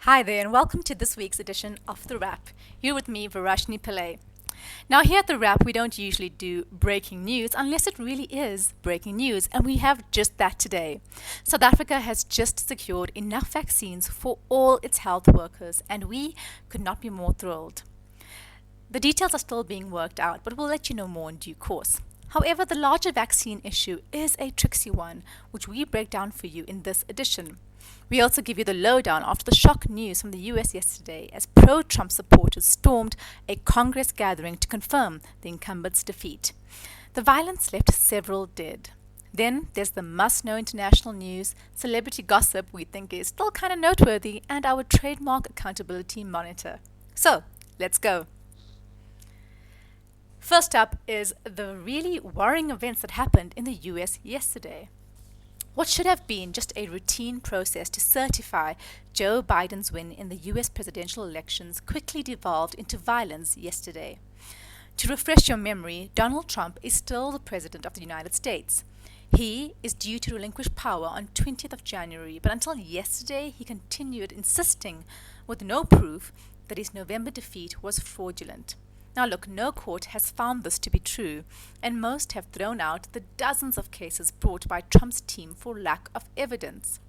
Hi there, and welcome to this week's edition of The Wrap. You're with me, Varashni Pillai. Now, here at The Wrap, we don't usually do breaking news unless it really is breaking news, and we have just that today. South Africa has just secured enough vaccines for all its health workers, and we could not be more thrilled. The details are still being worked out, but we'll let you know more in due course. However, the larger vaccine issue is a tricksy one, which we break down for you in this edition. We also give you the lowdown after the shock news from the US yesterday as pro-Trump supporters stormed a Congress gathering to confirm the incumbent's defeat. The violence left several dead. Then there's the must-know international news, celebrity gossip we think is still kind of noteworthy, and our trademark accountability monitor. So, let's go. First up is the really worrying events that happened in the US yesterday. What should have been just a routine process to certify Joe Biden's win in the US presidential elections quickly devolved into violence yesterday. To refresh your memory, Donald Trump is still the President of the United States. He is due to relinquish power on 20th of January, but until yesterday he continued insisting, with no proof, that his November defeat was fraudulent. Now look, no court has found this to be true, and most have thrown out the dozens of cases brought by Trump's team for lack of evidence.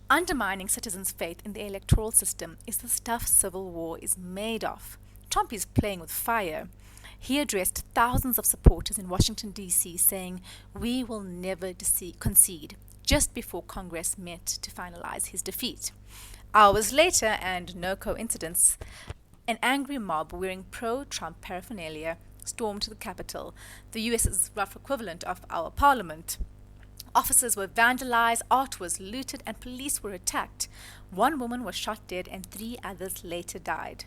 Undermining citizens' faith in the electoral system is the stuff civil war is made of. Trump is playing with fire. He addressed thousands of supporters in Washington, D.C., saying, "We will never concede," just before Congress met to finalize his defeat. Hours later, and no coincidence, an angry mob wearing pro-Trump paraphernalia stormed the Capitol, the US's rough equivalent of our parliament. Offices were vandalized, art was looted, and police were attacked. One woman was shot dead and 3 others later died.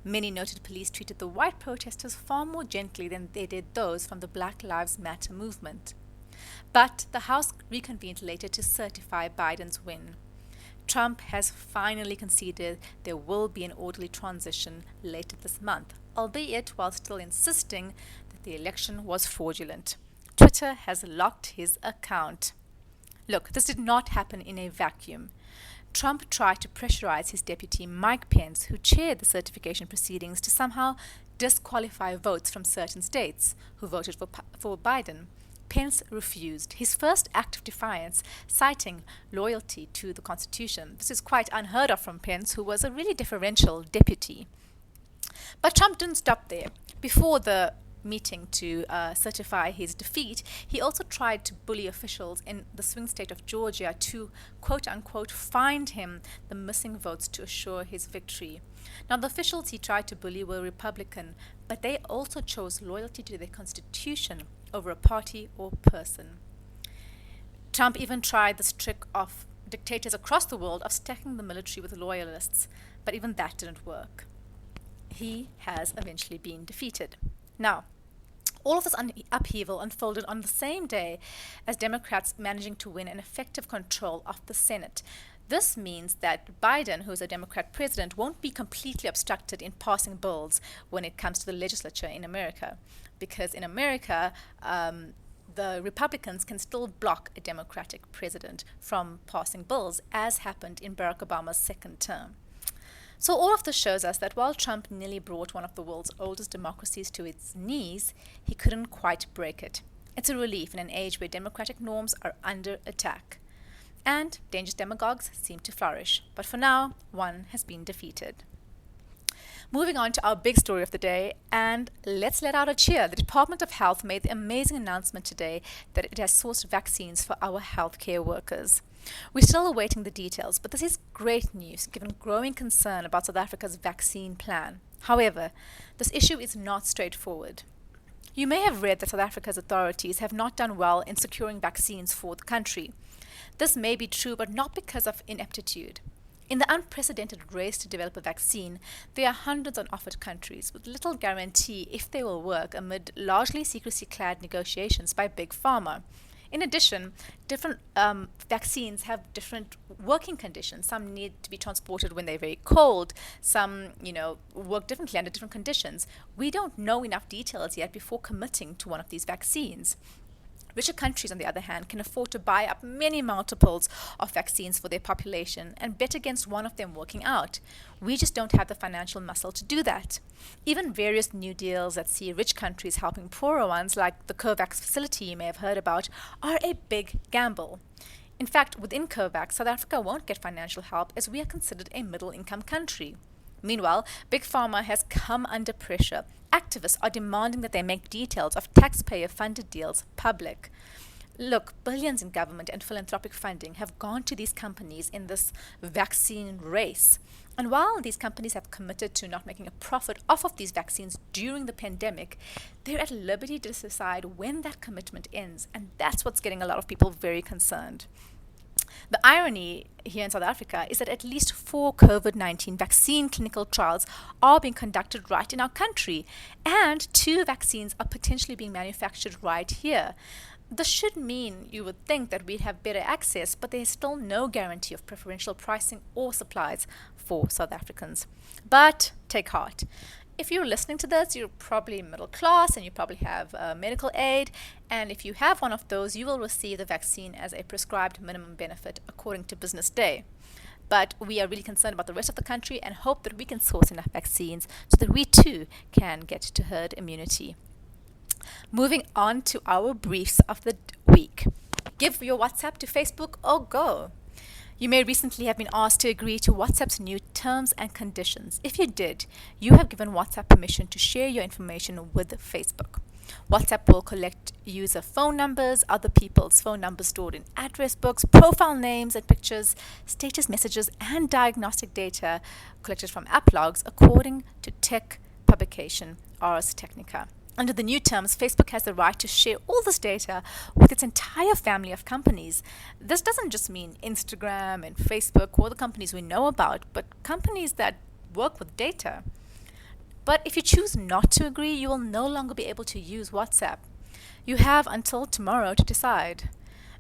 Many noted police treated the white protesters far more gently than they did those from the Black Lives Matter movement. But the House reconvened later to certify Biden's win. Trump has finally conceded there will be an orderly transition later this month, albeit while still insisting that the election was fraudulent. Twitter has locked his account. Look, this did not happen in a vacuum. Trump tried to pressurize his deputy Mike Pence, who chaired the certification proceedings, to somehow disqualify votes from certain states who voted for Biden. Pence refused, his first act of defiance, citing loyalty to the Constitution. This is quite unheard of from Pence, who was a really deferential deputy. But Trump didn't stop there. Before the meeting to certify his defeat, he also tried to bully officials in the swing state of Georgia to, quote-unquote, find him the missing votes to assure his victory. Now, the officials he tried to bully were Republican, but they also chose loyalty to their constitution over a party or person. Trump even tried this trick of dictators across the world of stacking the military with loyalists, but even that didn't work. He has eventually been defeated. Now, all of this upheaval unfolded on the same day as Democrats managing to win an effective control of the Senate. This means that Biden, who is a Democrat president, won't be completely obstructed in passing bills when it comes to the legislature in America. Because in America, the Republicans can still block a Democratic president from passing bills, as happened in Barack Obama's second term. So all of this shows us that while Trump nearly brought one of the world's oldest democracies to its knees, he couldn't quite break it. It's a relief in an age where democratic norms are under attack. And dangerous demagogues seem to flourish. But for now, one has been defeated. Moving on to our big story of the day, and let's let out a cheer. The Department of Health made the amazing announcement today that it has sourced vaccines for our healthcare workers. We're still awaiting the details, but this is great news given growing concern about South Africa's vaccine plan. However, this issue is not straightforward. You may have read that South Africa's authorities have not done well in securing vaccines for the country. This may be true, but not because of ineptitude. In the unprecedented race to develop a vaccine, there are hundreds of offered countries with little guarantee if they will work amid largely secrecy-clad negotiations by Big Pharma. In addition, different vaccines have different working conditions. Some need to be transported when they're very cold. Some, work differently under different conditions. We don't know enough details yet before committing to one of these vaccines. Richer countries, on the other hand, can afford to buy up many multiples of vaccines for their population and bet against one of them working out. We just don't have the financial muscle to do that. Even various new deals that see rich countries helping poorer ones, like the COVAX facility you may have heard about, are a big gamble. In fact, within COVAX, South Africa won't get financial help as we are considered a middle-income country. Meanwhile, Big Pharma has come under pressure. Activists are demanding that they make details of taxpayer-funded deals public. Look, billions in government and philanthropic funding have gone to these companies in this vaccine race. And while these companies have committed to not making a profit off of these vaccines during the pandemic, they're at liberty to decide when that commitment ends. And that's what's getting a lot of people very concerned. The irony here in South Africa is that at least 4 COVID-19 vaccine clinical trials are being conducted right in our country, and 2 vaccines are potentially being manufactured right here. This should mean, you would think, that we'd have better access, but there's still no guarantee of preferential pricing or supplies for South Africans. But take heart. If you're listening to this, you're probably middle class and you probably have medical aid. And if you have one of those, you will receive the vaccine as a prescribed minimum benefit according to Business Day. But we are really concerned about the rest of the country and hope that we can source enough vaccines so that we too can get to herd immunity. Moving on to our briefs of the week. Give your WhatsApp to Facebook or go. You may recently have been asked to agree to WhatsApp's new terms and conditions. If you did, you have given WhatsApp permission to share your information with Facebook. WhatsApp will collect user phone numbers, other people's phone numbers stored in address books, profile names and pictures, status messages, and diagnostic data collected from app logs according to tech publication Ars Technica. Under the new terms, Facebook has the right to share all this data with its entire family of companies. This doesn't just mean Instagram and Facebook or the companies we know about, but companies that work with data. But if you choose not to agree, you will no longer be able to use WhatsApp. You have until tomorrow to decide.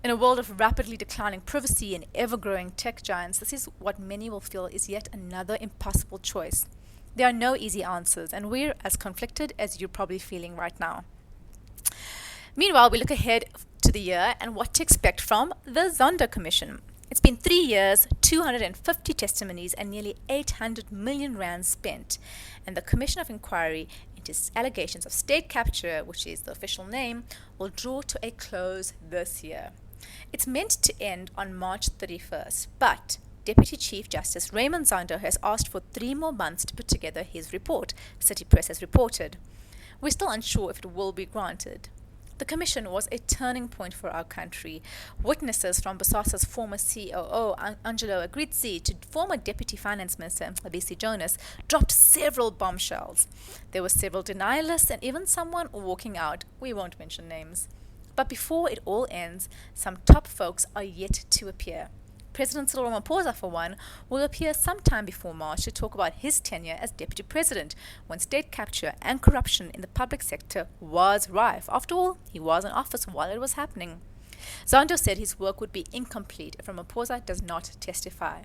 In a world of rapidly declining privacy and ever-growing tech giants, this is what many will feel is yet another impossible choice. There are no easy answers, and we're as conflicted as you're probably feeling right now. Meanwhile, we look ahead to the year and what to expect from the Zondo Commission. It's been 3 years, 250 testimonies, and nearly 800 million rand spent. And the Commission of Inquiry into allegations of state capture, which is the official name, will draw to a close this year. It's meant to end on March 31st, but Deputy Chief Justice Raymond Zondo has asked for 3 more months to put together his report, City Press has reported. We're still unsure if it will be granted. The commission was a turning point for our country. Witnesses from Bosasa's former COO, Angelo Agrizzi, to former Deputy Finance Minister, Abisi Jonas, dropped several bombshells. There were several denialists and even someone walking out. We won't mention names. But before it all ends, some top folks are yet to appear. President Cyril Ramaphosa, for one, will appear sometime before March to talk about his tenure as deputy president, when state capture and corruption in the public sector was rife. After all, he was in office while it was happening. Zondo said his work would be incomplete if Ramaphosa does not testify.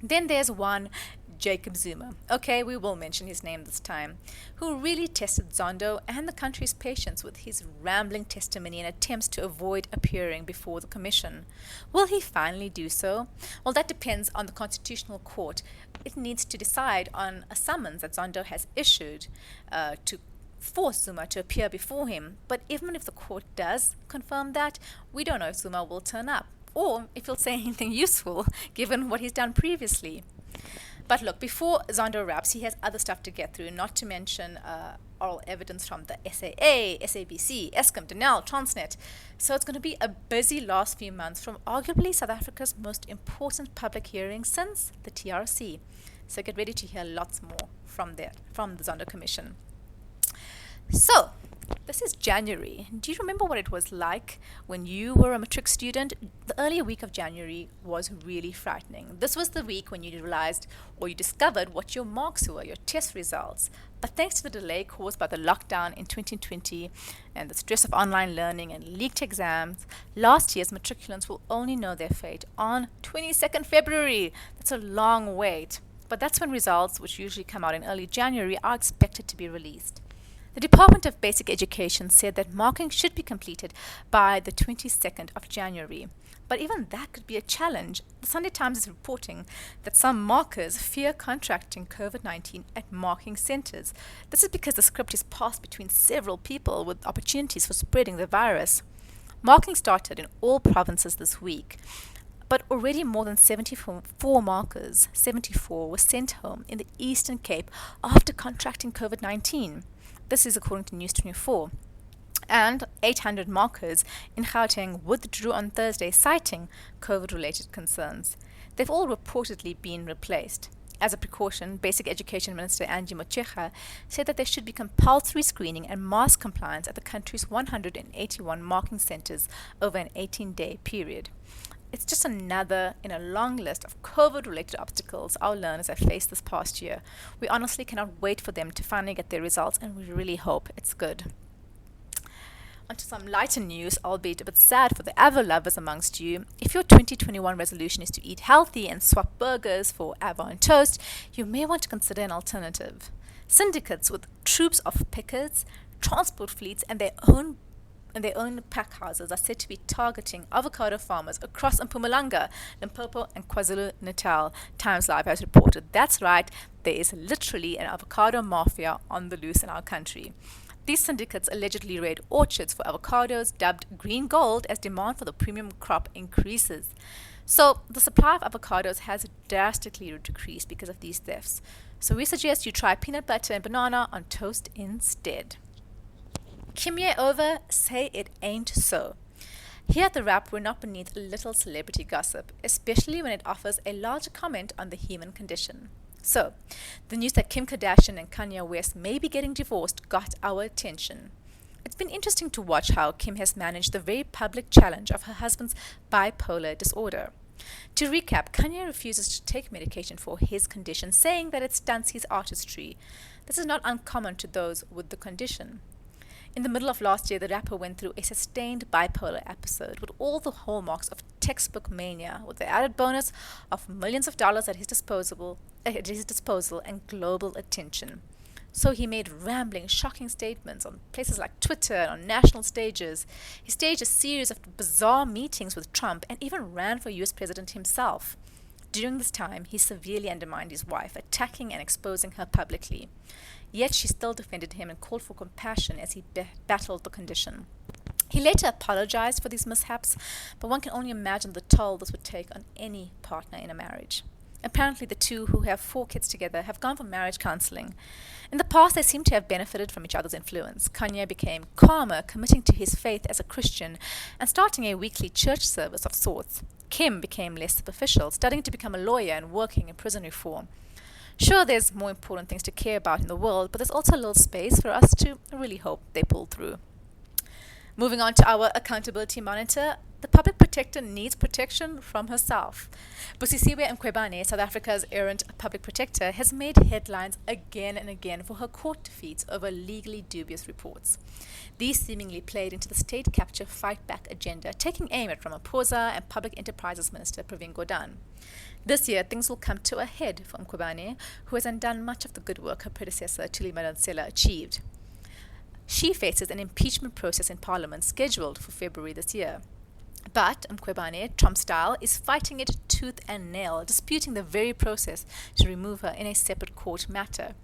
Then there's one Jacob Zuma, okay, we will mention his name this time, who really tested Zondo and the country's patience with his rambling testimony and attempts to avoid appearing before the commission. Will he finally do so? Well, that depends on the Constitutional Court. It needs to decide on a summons that Zondo has issued to force Zuma to appear before him. But even if the court does confirm that, we don't know if Zuma will turn up, or if he'll say anything useful, given what he's done previously. But look, before Zondo wraps, he has other stuff to get through, not to mention oral evidence from the SAA, SABC, Eskom, Denel, Transnet. So it's going to be a busy last few months from arguably South Africa's most important public hearing since the TRC. So get ready to hear lots more from the Zondo Commission. So, this is January. Do you remember what it was like when you were a matric student? The earlier week of January was really frightening. This was the week when you realized or you discovered what your marks were, your test results. But thanks to the delay caused by the lockdown in 2020 and the stress of online learning and leaked exams, last year's matriculants will only know their fate on 22nd February. That's a long wait. But that's when results, which usually come out in early January, are expected to be released. The Department of Basic Education said that marking should be completed by the 22nd of January. But even that could be a challenge. The Sunday Times is reporting that some markers fear contracting COVID-19 at marking centers. This is because the script is passed between several people with opportunities for spreading the virus. Marking started in all provinces this week, but already more than 74 markers, 74, were sent home in the Eastern Cape after contracting COVID-19. This is according to News 24. And 800 markers in Gauteng withdrew on Thursday, citing COVID-related concerns. They've all reportedly been replaced. As a precaution, Basic Education Minister Angie Motshekga said that there should be compulsory screening and mask compliance at the country's 181 marking centres over an 18-day period. It's just another in a long list of COVID-related obstacles our learners have faced this past year. We honestly cannot wait for them to finally get their results, and we really hope it's good. Onto some lighter news, albeit a bit sad for the Avo lovers amongst you. If your 2021 resolution is to eat healthy and swap burgers for Avo and toast, you may want to consider an alternative. Syndicates with troops of pickers, transport fleets, and their own pack houses are said to be targeting avocado farmers across Mpumalanga, Limpopo, and KwaZulu-Natal. Times Live has reported. That's right, there is literally an avocado mafia on the loose in our country. These syndicates allegedly raid orchards for avocados dubbed green gold as demand for the premium crop increases. So the supply of avocados has drastically decreased because of these thefts. So we suggest you try peanut butter and banana on toast instead. Kimye over, say it ain't so. Here at The Wrap, we're not beneath a little celebrity gossip, especially when it offers a larger comment on the human condition. So, the news that Kim Kardashian and Kanye West may be getting divorced got our attention. It's been interesting to watch how Kim has managed the very public challenge of her husband's bipolar disorder. To recap, Kanye refuses to take medication for his condition, saying that it stunts his artistry. This is not uncommon to those with the condition. In the middle of last year, the rapper went through a sustained bipolar episode with all the hallmarks of textbook mania, with the added bonus of millions of dollars at his disposal and global attention. So he made rambling, shocking statements on places like Twitter and on national stages. He staged a series of bizarre meetings with Trump and even ran for US president himself. During this time, he severely undermined his wife, attacking and exposing her publicly. Yet she still defended him and called for compassion as he battled the condition. He later apologized for these mishaps, but one can only imagine the toll this would take on any partner in a marriage. Apparently, the two, who have 4 kids together, have gone for marriage counseling. In the past, they seem to have benefited from each other's influence. Kanye became calmer, committing to his faith as a Christian and starting a weekly church service of sorts. Kim became less superficial, studying to become a lawyer and working in prison reform. Sure, there's more important things to care about in the world, but there's also a little space for us to really hope they pull through. Moving on to our accountability monitor, the public protector needs protection from herself. Busisiwe Mkhwebane, South Africa's errant public protector, has made headlines again and again for her court defeats over legally dubious reports. These seemingly played into the state capture fight back agenda, taking aim at Ramaphosa and Public Enterprises Minister Pravin Gordhan. This year, things will come to a head for Mkhwebane, who has undone much of the good work her predecessor, Thuli Madonsela, achieved. She faces an impeachment process in Parliament scheduled for February this year. But Mkhwebane, Trump style, is fighting it tooth and nail, disputing the very process to remove her in a separate court matter.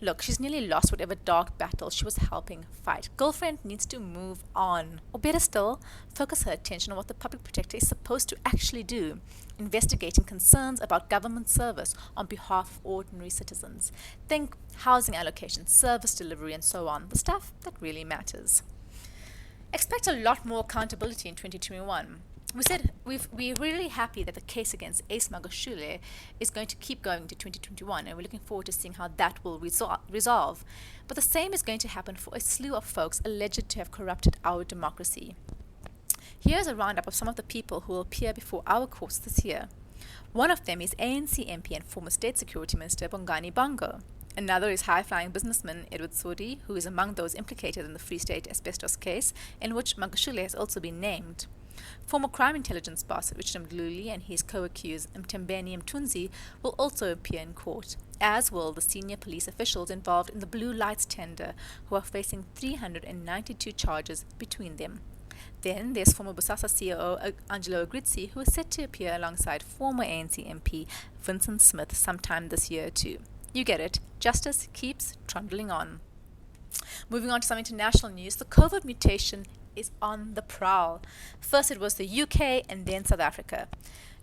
Look, she's nearly lost whatever dark battle she was helping fight. Girlfriend needs to move on. Or better still, focus her attention on what the public protector is supposed to actually do, investigating concerns about government service on behalf of ordinary citizens. Think housing allocation, service delivery, and so on, the stuff that really matters. Expect a lot more accountability in 2021. We're really happy that the case against Ace Magashule is going to keep going to 2021, and we're looking forward to seeing how that will resolve. But the same is going to happen for a slew of folks alleged to have corrupted our democracy. Here's a roundup of some of the people who will appear before our courts this year. One of them is ANC MP and former State Security Minister Bongani Bongo. Another is high-flying businessman Edward Sodi, who is among those implicated in the Free State asbestos case, in which Magashule has also been named. Former crime intelligence boss Richard Mdluli and his co-accused Mtembeni Mtunzi will also appear in court, as will the senior police officials involved in the blue lights tender, who are facing 392 charges between them. Then there's former Bosasa COO Angelo Agrizzi, who is set to appear alongside former ANC MP Vincent Smith sometime this year too. You get it, justice keeps trundling on. Moving on to some international news, the COVID mutation is on the prowl. First it was the UK and then South Africa.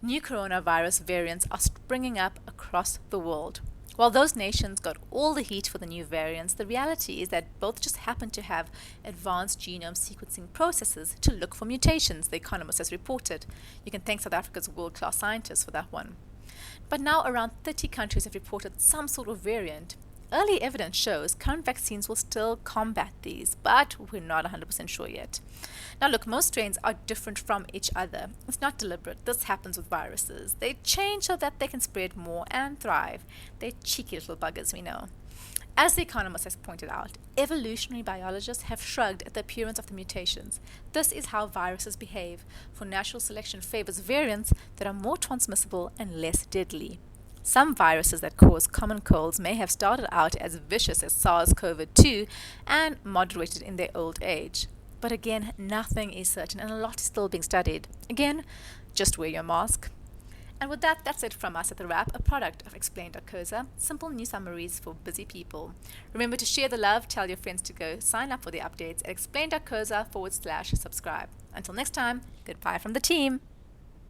New coronavirus variants are springing up across the world. While those nations got all the heat for the new variants, the reality is that both just happen to have advanced genome sequencing processes to look for mutations, The Economist has reported. You can thank South Africa's world-class scientists for that one. But now around 30 countries have reported some sort of variant. Early evidence shows current vaccines will still combat these, but we're not 100% sure yet. Now look, most strains are different from each other. It's not deliberate. This happens with viruses. They change so that they can spread more and thrive. They're cheeky little buggers, we know. As The Economist has pointed out, evolutionary biologists have shrugged at the appearance of the mutations. This is how viruses behave, for natural selection favors variants that are more transmissible and less deadly. Some viruses that cause common colds may have started out as vicious as SARS-CoV-2 and moderated in their old age. But again, nothing is certain and a lot is still being studied. Again, just wear your mask. And with that, that's it from us at The Wrap, a product of Explain.coza, simple news summaries for busy people. Remember to share the love, tell your friends to go sign up for the updates at explain.coza/subscribe. Until next time, goodbye from the team.